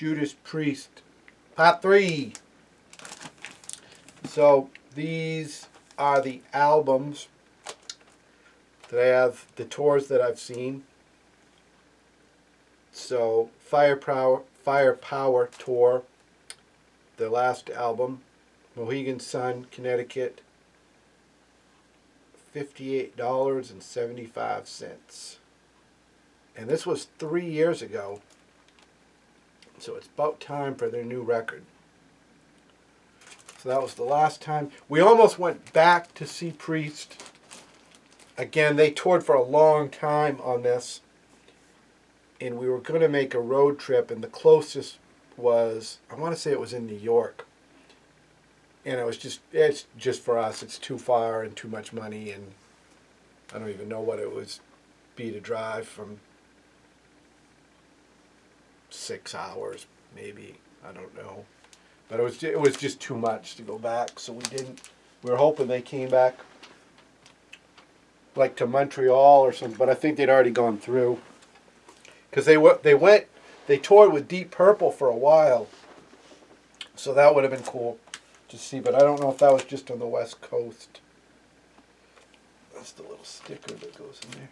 Judas Priest, Part 3. So these are the albums that I have, the tours that I've seen. So Firepower Tour, the last album, Mohegan Sun, Connecticut, $58.75. And this was 3 years ago. So it's about time for their new record. So that was the last time. We almost went back to see Priest. Again, they toured for a long time on this. And we were going to make a road trip. And the closest was, I want to say it was in New York. And it's just for us. It's too far and too much money. And I don't even know what it would be to drive from 6 hours, maybe. I don't know. But it was just too much to go back, so we didn't. We were hoping they came back, like to Montreal or something, but I think they'd already gone through. Because they toured with Deep Purple for a while, so that would have been cool to see. But I don't know if that was just on the West Coast. That's the little sticker that goes in there.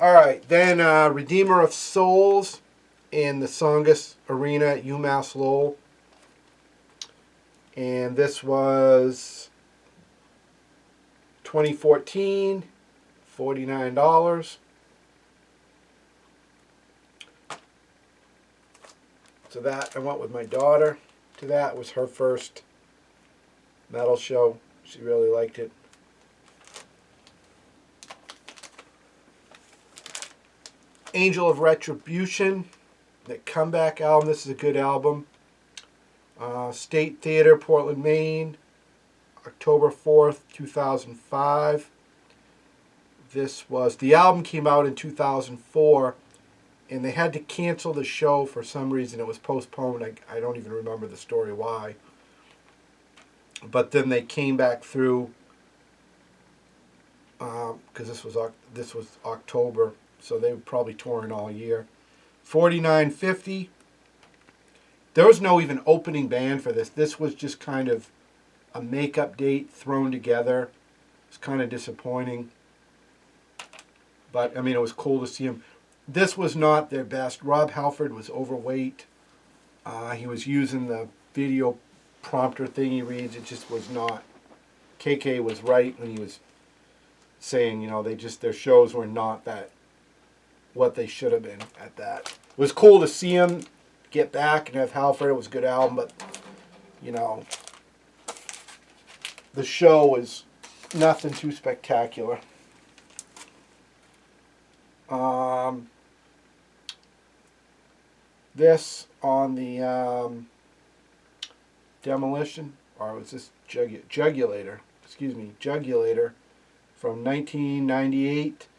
All right, then Redeemer of Souls in the Songus Arena at UMass Lowell. And this was 2014, $49. So that, I went with my daughter to that. It was her first metal show. She really liked it. Angel of Retribution, the comeback album. This is a good album. State Theater, Portland, Maine, October 4th, 2005. The album came out in 2004, and they had to cancel the show for some reason. It was postponed. I don't even remember the story why. But then they came back through, because this was October, so they were probably touring all year. $49.50. There was no even opening band for this. This was just kind of a makeup date thrown together. It's kind of disappointing. But, I mean, it was cool to see him. This was not their best. Rob Halford was overweight. He was using the video prompter thing he reads. It just was not. KK was right when he was saying, their shows were not that, what they should have been at that. It was cool to see him get back and have Halford. It was a good album, but the show was nothing too spectacular. This on the Demolition, or was this Jugulator? Excuse me, Jugulator from 1998.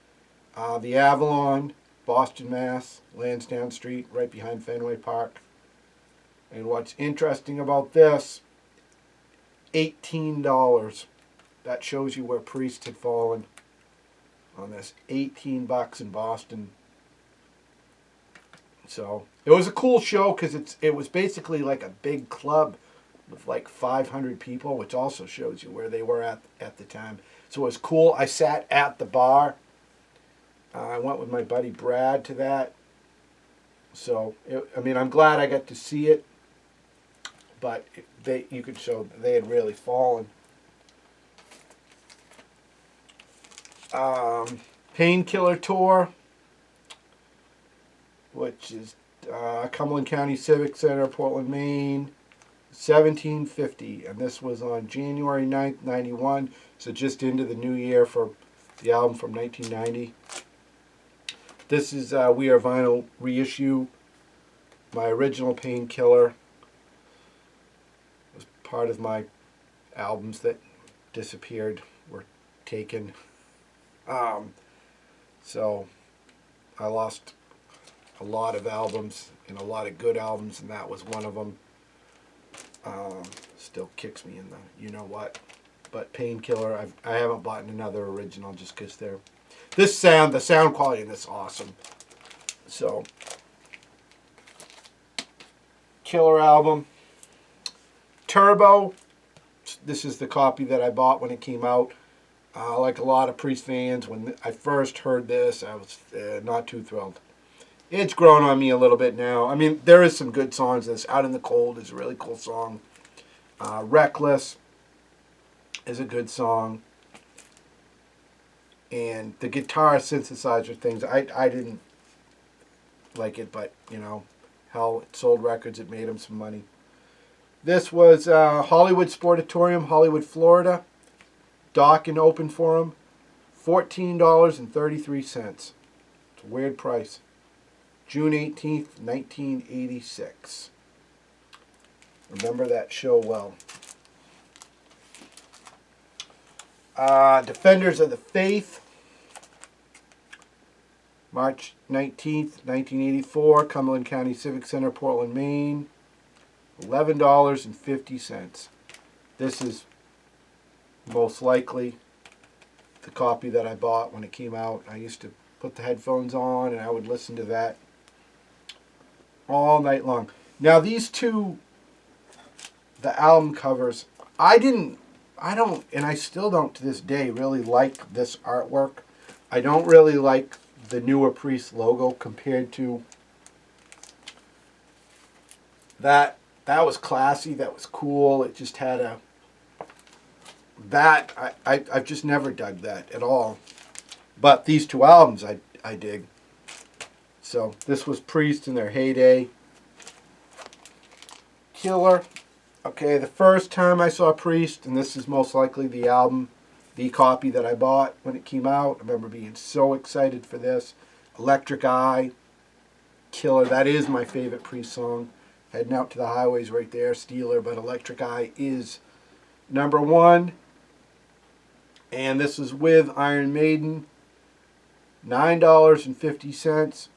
The Avalon, Boston, Mass, Lansdowne Street, right behind Fenway Park. And what's interesting about this, $18. That shows you where Priest had fallen on this. $18 in Boston. So it was a cool show because it was basically like a big club with like 500 people, which also shows you where they were at the time. So it was cool. I sat at the bar. I went with my buddy Brad to that. So, I'm glad I got to see it. But you could show they had really fallen. Painkiller Tour, which is Cumberland County Civic Center, Portland, Maine, $17.50. And this was on January 9th, 91. So just into the new year for the album from 1990. This is We Are Vinyl reissue. My original Painkiller was part of my albums that disappeared, were taken. So I lost a lot of albums and a lot of good albums, and that was one of them. Still kicks me in the you-know-what. But Painkiller, I haven't bought another original just because the sound quality in this is awesome. So Killer album. Turbo. This is the copy that I bought when it came out. Like a lot of Priest fans, when I first heard this, I was not too thrilled. It's grown on me a little bit now. I mean, there is some good songs. This Out in the Cold is a really cool song. Reckless is a good song. And the guitar synthesizer things, I didn't like it, but, you know, hell, it sold records. It made them some money. This was Hollywood Sportatorium, Hollywood, Florida. Dock and open for them. $14.33. It's a weird price. June 18th, 1986. Remember that show well. Defenders of the Faith. March 19th, 1984. Cumberland County Civic Center, Portland, Maine. $11.50. This is most likely the copy that I bought when it came out. I used to put the headphones on and I would listen to that all night long. Now these two, the album covers, I don't, and I still don't to this day really like this artwork. I don't really like the newer Priest logo compared to that. That was classy, that was cool. It just had a, I've just never dug that at all. But these two albums I dig. So this was Priest in their heyday. Killer. Okay, the first time I saw Priest, and this is most likely the album, the copy that I bought when it came out. I remember being so excited for this. Electric Eye. Killer. That is my favorite Priest song. Heading Out to the Highways right there. Steeler, but Electric Eye is number one. And this is with Iron Maiden. $9.50.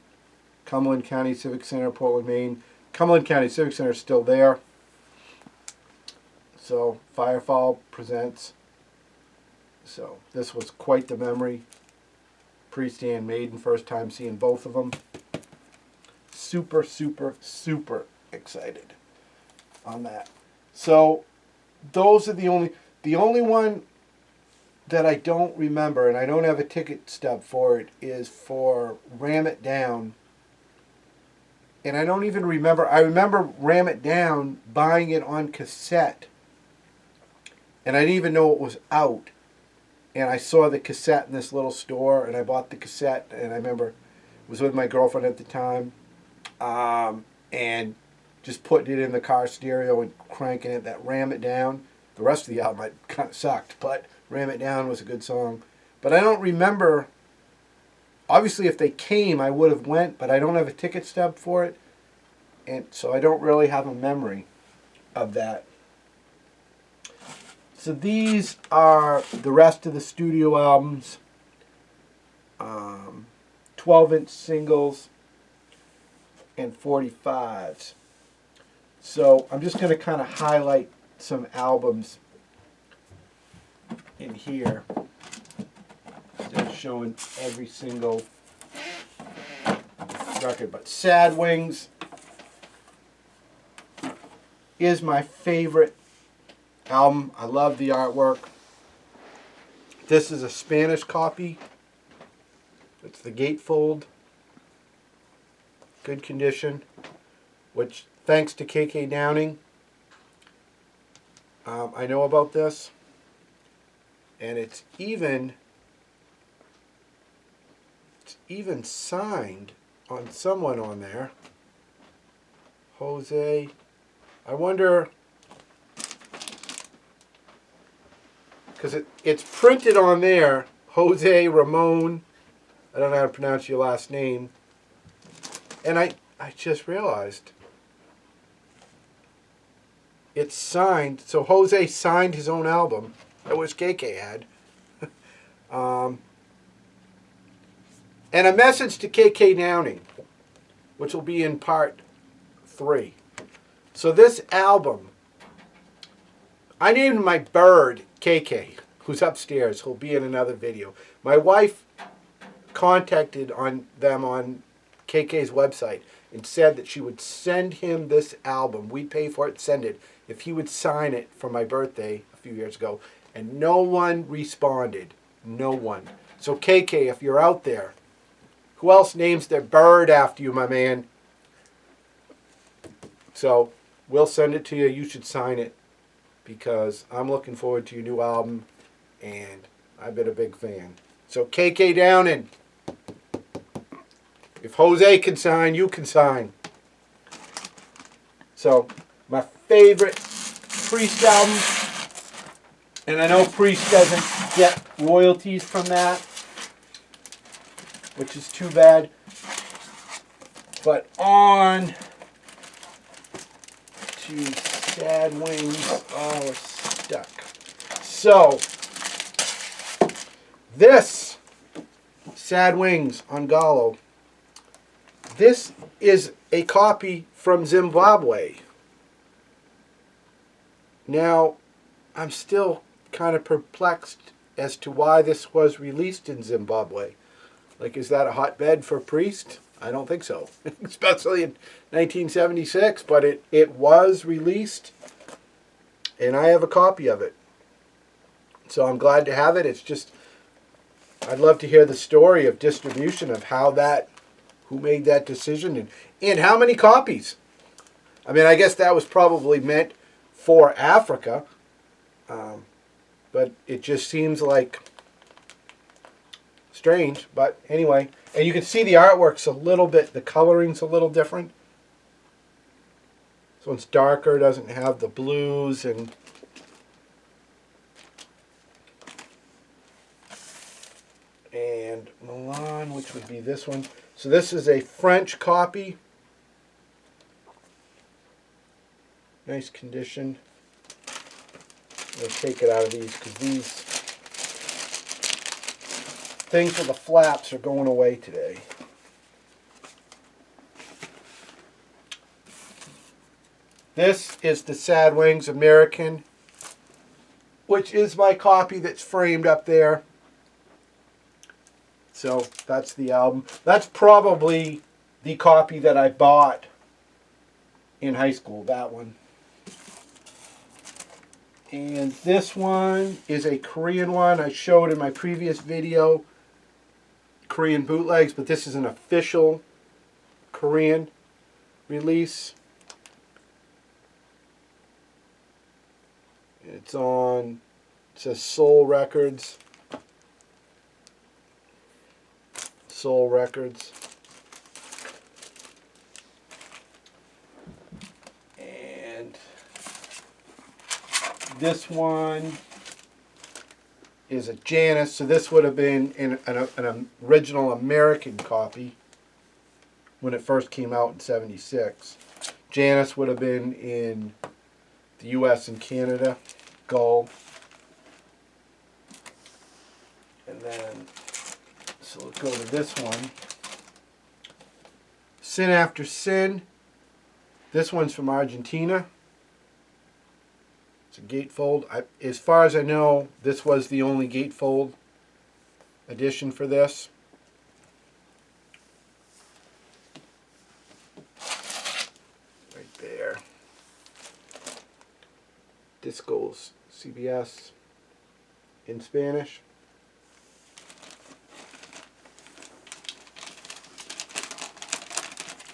Cumberland County Civic Center, Portland, Maine. Cumberland County Civic Center is still there. So, Firefall presents. So, this was quite the memory. Priest and Maiden, first time seeing both of them. Super, super, super excited on that. So, those are the only one that I don't remember, and I don't have a ticket stub for it, is for Ram It Down. And I don't even remember. I remember Ram It Down buying it on cassette. And I didn't even know it was out. And I saw the cassette in this little store, and I bought the cassette, and I remember I was with my girlfriend at the time, and just putting it in the car stereo and cranking it. That Ram It Down. The rest of the album kind of sucked, but Ram It Down was a good song. But I don't remember. Obviously, if they came, I would have went, but I don't have a ticket stub for it. And so I don't really have a memory of that. So these are the rest of the studio albums. 12-inch singles and 45s. So I'm just going to kind of highlight some albums in here instead of showing every single record. But Sad Wings is my favorite album. I love the artwork. This is a Spanish copy. It's the gatefold. Good condition. Which, thanks to KK Downing, I know about this. And it's even signed on someone on there. Jose. I wonder, because it's printed on there, Jose Ramon. I don't know how to pronounce your last name. And I just realized it's signed. So Jose signed his own album. I wish KK had. And a message to KK Downing, which will be in part 3. So this album, I named my bird KK, who's upstairs, who'll be in another video. My wife contacted on them on KK's website, and said that she would send him this album. We'd pay for it, send it, if he would sign it for my birthday a few years ago. And no one responded. No one. So KK, if you're out there, who else names their bird after you, my man? So we'll send it to you. You should sign it because I'm looking forward to your new album, and I've been a big fan. So KK Downing, if Jose can sign, you can sign. So my favorite Priest album, and I know Priest doesn't get royalties from that, which is too bad. But on to Sad Wings. Oh, we're stuck. So, this Sad Wings on Gallo. This is a copy from Zimbabwe. Now, I'm still kind of perplexed as to why this was released in Zimbabwe. Like, is that a hotbed for Priest? I don't think so, especially in 1976, but it was released, and I have a copy of it. So I'm glad to have it. It's just, I'd love to hear the story of distribution of how that, who made that decision, and how many copies. I mean, I guess that was probably meant for Africa, but it just seems like strange. But anyway, and you can see the artwork's a little bit, the coloring's a little different. This one's darker, doesn't have the blues, and Milan, which would be this one. So this is a French copy. Nice condition. I'm going to take it out of these because these things with the flaps are going away today. This is the Sad Wings American, which is my copy that's framed up there. So that's the album. That's probably the copy that I bought in high school, that one. And this one is a Korean one. I showed in my previous video Korean bootlegs, but this is an official Korean release. It's on, it says Soul Records. Soul Records. And this one is a Janus. So this would have been an original American copy when it first came out in '76. Janus would have been in the US and Canada. Gull. And then, so let's go to this one. Sin After Sin. This one's from Argentina. It's a gatefold. As far as I know, this was the only gatefold edition for this. Right there. Discos CBS in Spanish.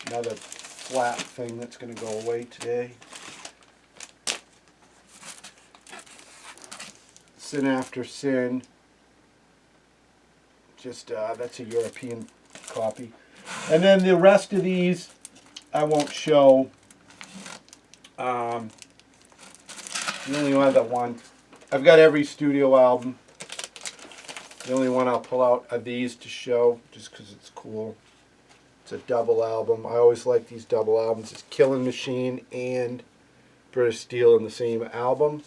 Another flat thing that's going to go away today. Sin After Sin. Just that's a European copy. And then the rest of these I won't show. The only one that one. I've got every studio album. The only one I'll pull out are these to show, just because it's cool. It's a double album. I always like these double albums. It's Killing Machine and British Steel in the same album.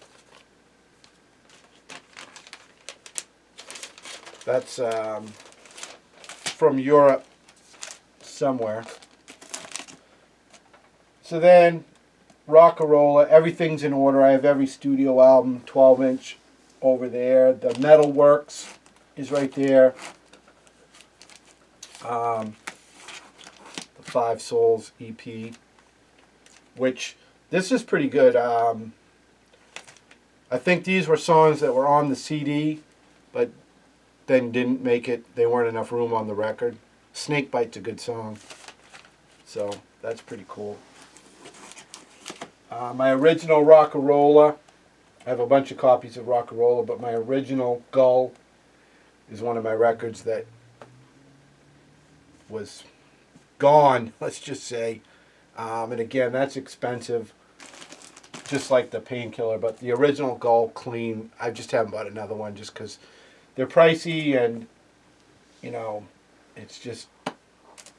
That's from Europe somewhere. So then, Rockarola, everything's in order. I have every studio album, 12-inch over there. The Metal Works is right there. The Five Souls EP, which this is pretty good. I think these were songs that were on the CD, but then didn't make it. They weren't enough room on the record. Snakebite's a good song, so that's pretty cool. My original Rock-a-Rolla, I have a bunch of copies of Rock-a-Rolla, but my original Gull is one of my records that was gone, let's just say. And again, that's expensive, just like the Painkiller, but the original Gull clean, I just haven't bought another one just because they're pricey and, you know, it's just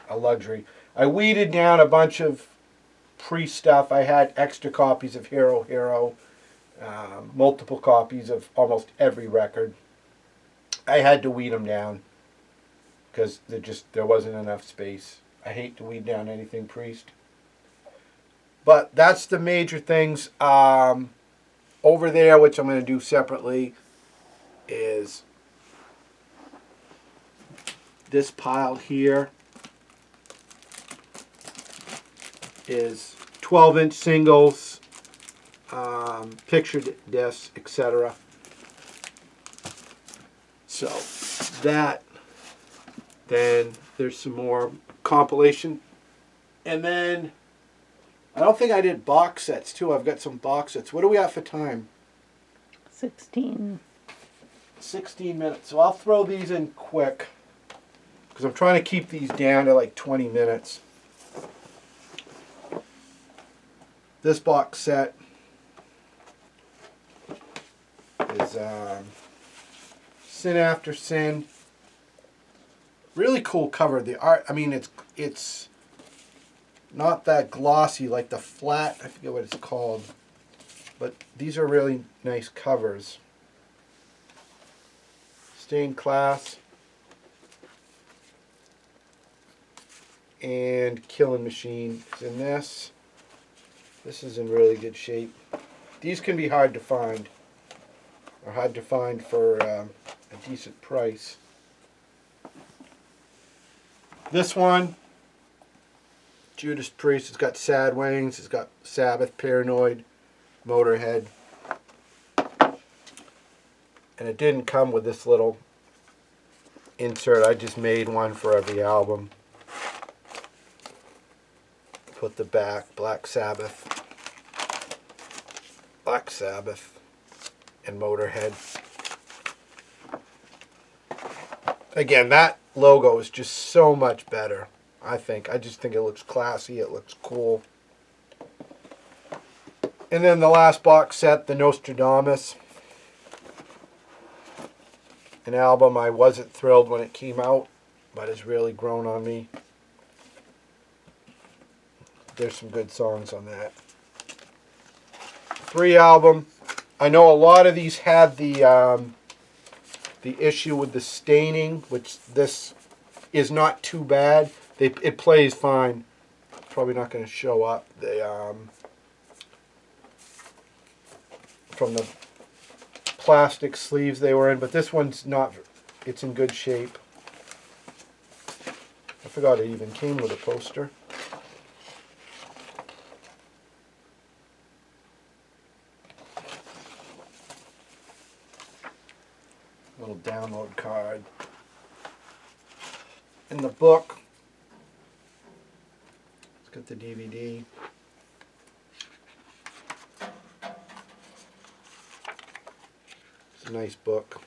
a luxury. I weeded down a bunch of pre-stuff. I had extra copies of Hero Hero, multiple copies of almost every record. I had to weed them down because there wasn't enough space. I hate to weed down anything Priest. But that's the major things. Over there, which I'm going to do separately, is this pile here is 12-inch singles, picture discs, etc. So that, then there's some more compilation. And then I don't think I did box sets too. I've got some box sets. What do we have for time? 16. 16 minutes. So I'll throw these in quick because I'm trying to keep these down to like 20 minutes. This box set is Sin After Sin. Really cool cover. The art, I mean, it's not that glossy like the flat, I forget what it's called, but these are really nice covers. Stained Class and Killing Machine is in this. This is in really good shape. These can be hard to find, or hard to find for a decent price. This one, Judas Priest, it's got Sad Wings, it's got Sabbath, Paranoid, Motorhead. And it didn't come with this little insert. I just made one for every album. Put the back, Black Sabbath, and Motorhead. Again, that logo is just so much better, I think. I just think it looks classy, it looks cool. And then the last box set, the Nostradamus. An album I wasn't thrilled when it came out, but has really grown on me. There's some good songs on that. 3 album. I know a lot of these had the issue with the staining, which this is not too bad. It plays fine. Probably not going to show up. From the plastic sleeves they were in, but this one's not. It's in good shape. I forgot it even came with a poster. Little download card. In the book, it's got the DVD. It's a nice book.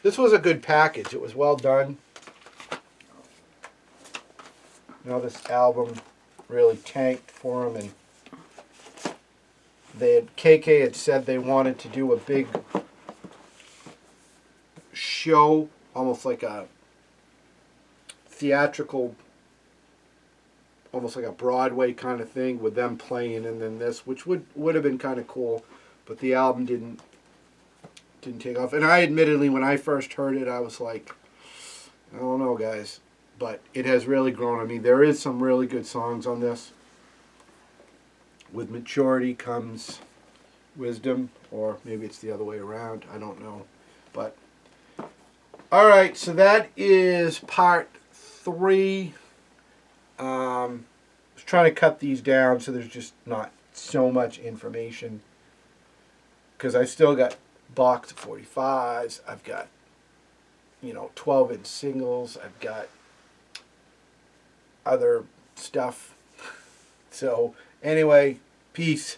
This was a good package. It was well done. Now this album really tanked for them, and KK had said they wanted to do a big show, almost like a theatrical, almost like a Broadway kind of thing with them playing, and then this, which would have been kind of cool, but the album didn't take off. And I admittedly, when I first heard it, I was like, I don't know, guys, but it has really grown on me. There is some really good songs on this. With maturity comes wisdom, or maybe it's the other way around. I don't know. But all right, so that is part 3. Was trying to cut these down so there's just not so much information. Because I still got box of 45s. I've got, 12-inch singles. I've got other stuff. So, anyway, peace.